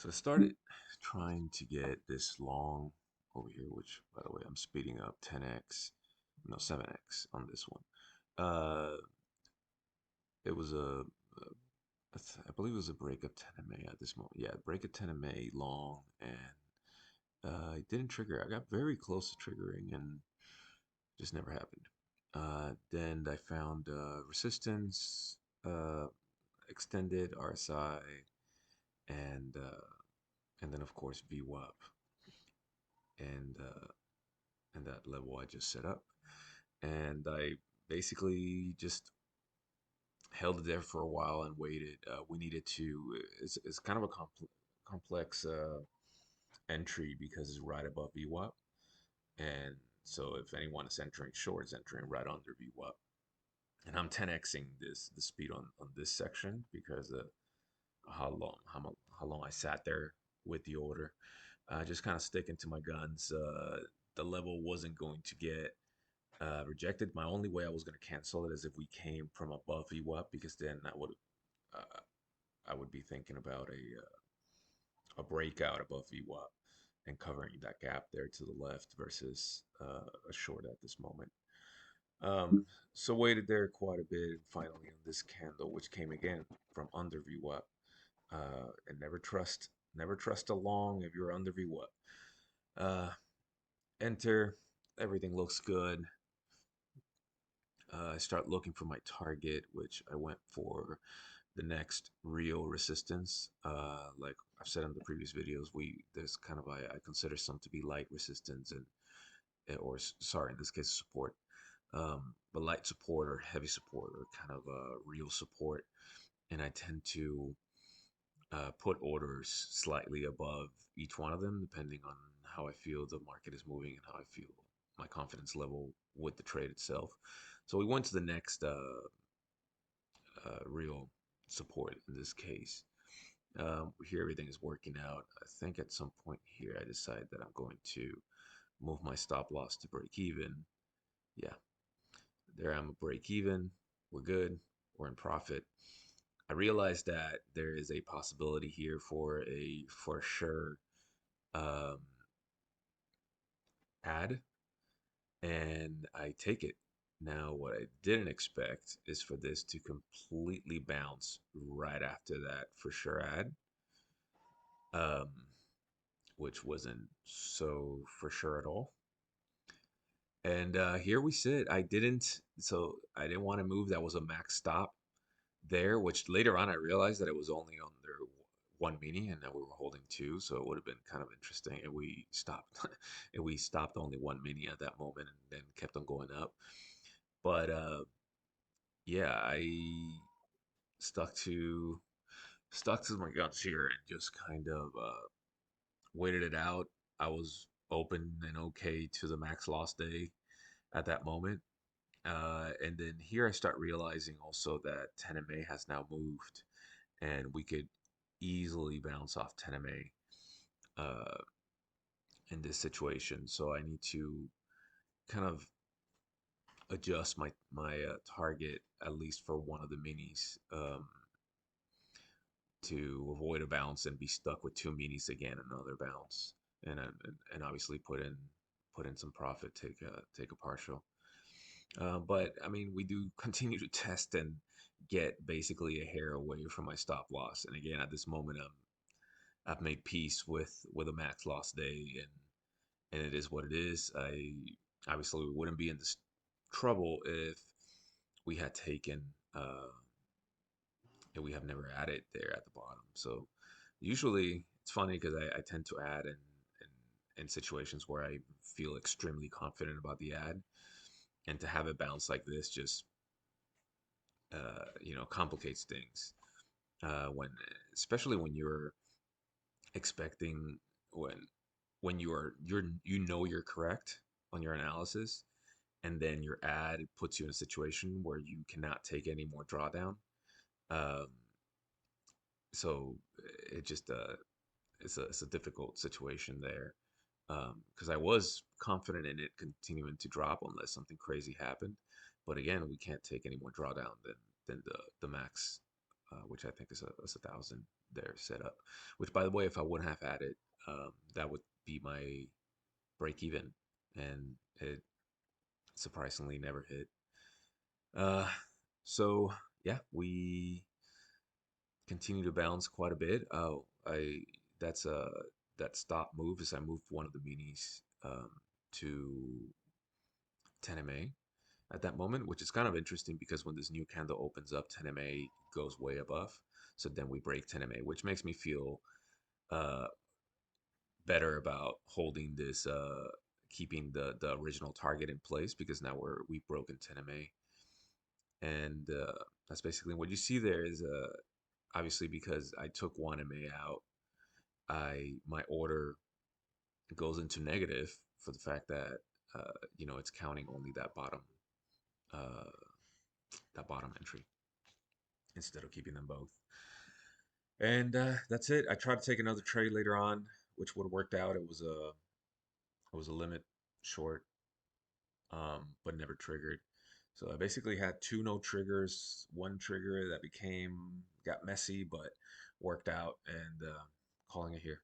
So I started trying to get this long over here, which, by the way, I'm speeding up 10x, no 7x on this one. It was I believe it was a break of 10 MA at this moment. Yeah, break of 10 MA long, and it didn't trigger. I got very close to triggering, and just never happened. Then I found resistance, uh, extended RSI, and uh, and then of course VWAP, and that level I just set up. And I basically just held it there for a while and waited. We needed to, it's kind of a complex entry because it's right above VWAP. And so if anyone is entering short, it's entering right under VWAP. And I'm 10xing the speed on this section because how long I sat there with the order. Just kind of sticking to my guns. The level wasn't going to get rejected. My only way I was going to cancel it is if we came from above VWAP, because then uh, I would be thinking about a breakout above VWAP and covering that gap there to the left versus a short at this moment. So waited there quite a bit, and finally on this candle, which came again from under VWAP, and never trust a long if you're under VWAP. Uh, enter, everything looks good. I start looking for my target, which I went for the next real resistance. Like I've said in the previous videos, there's kind of I consider some to be light resistance and sorry, in this case support. But light support or heavy support or kind of real support, and I tend to put orders slightly above each one of them depending on how I feel the market is moving and how I feel my confidence level with the trade itself. So we went to the next real support in this case. Here everything is working out. I think at some point here I decide that I'm going to move my stop loss to break even. Yeah, there I'm a break even. We're good. We're in profit. I realize that there is a possibility here for sure um, ad, and I take it. Now, what I didn't expect is for this to completely bounce right after that for sure ad. Um, which wasn't so for sure at all. And here we sit. I didn't want to move. That was a max stop there, which later on I realized that it was only on their one mini and that we were holding two. So it would have been kind of interesting. And we stopped, and we stopped only one mini at that moment and then kept on going up. But yeah, I stuck to stuck to my guns here and just kind of waited it out. I was open and okay to the max loss day at that moment. And then here I start realizing also that 10MA has now moved and we could easily bounce off 10MA in this situation. So I need to kind of adjust my target at least for one of the minis to avoid a bounce and be stuck with two minis again, another bounce, and obviously put in some profit, take a partial. But I mean, we do continue to test and get basically a hair away from my stop loss. And again, at this moment, I've made peace with a max loss day, and it is what it is. I obviously we wouldn't be in this trouble if we had taken and we have never added there at the bottom. So usually it's funny because I tend to add in situations where I feel extremely confident about the ad, and to have it bounce like this just complicates things when especially when you're expecting when you're correct on your analysis, and then your ad puts you in a situation where you cannot take any more drawdown. um, so it just it's a difficult situation there, because I was confident in it continuing to drop unless something crazy happened. But again, we can't take any more drawdown than the max which I think is 1,000 there set up. Which, by the way, if I wouldn't have had it, that would be my break even, and it surprisingly never hit. Uh, so yeah, we continue to bounce quite a bit. I that's that stop move is I moved one of the minis to 10 MA at that moment, which is kind of interesting because when this new candle opens up, 10 MA goes way above. So then we break 10 MA, which makes me feel uh, better about holding this, keeping the original target in place because now we've broken 10 MA, and that's basically what you see there. Is obviously because I took 1 MA out, I my order goes into negative for the fact that it's counting only uh, that bottom entry instead of keeping them both. And that's it. I tried to take another trade later on, which would have worked out. It was a limit short, but never triggered. So I basically had two no triggers, one trigger that got messy, but worked out, and calling it here.